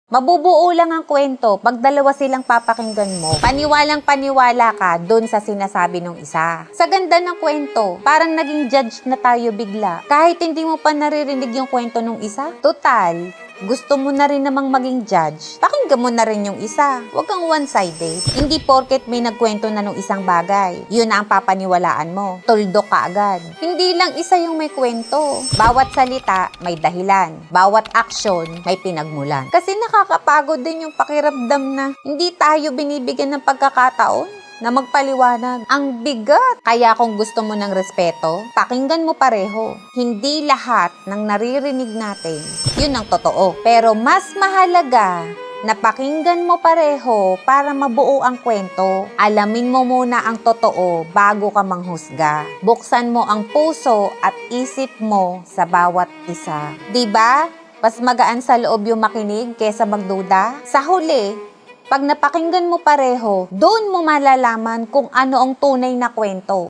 Mabubuo lang ang kwento pag dalawa silang papakinggan mo. Paniwalang paniwala ka dun sa sinasabi ng isa. Sa ganda ng kwento, parang naging judge na tayo bigla. Kahit hindi mo pa naririnig yung kwento ng isa. Total, gusto mo na rin namang maging judge, pakinggan mo na rin yung isa. Huwag kang one-sided. Hindi porket may nagkwento na ng isang bagay, yun na ang papaniwalaan mo. Tuldok ka agad. Hindi lang isa yung may kwento. Bawat salita may dahilan. Bawat aksyon may pinagmulan. Kasi nakakapagod din yung pakiramdam na hindi tayo binibigyan ng pagkakataon na magpaliwanag. Ang bigat. Kaya kung gusto mo ng respeto, pakinggan mo pareho. Hindi lahat ng naririnig natin, yun ang totoo. Pero mas mahalaga na pakinggan mo pareho para mabuo ang kwento. Alamin mo muna ang totoo bago ka manghusga. Buksan mo ang puso at isip mo sa bawat isa. 'Di ba? Mas magaan sa loob yung makinig kesa magduda. Sa huli, pag napakinggan mo pareho, doon mo malalaman kung ano ang tunay na kwento.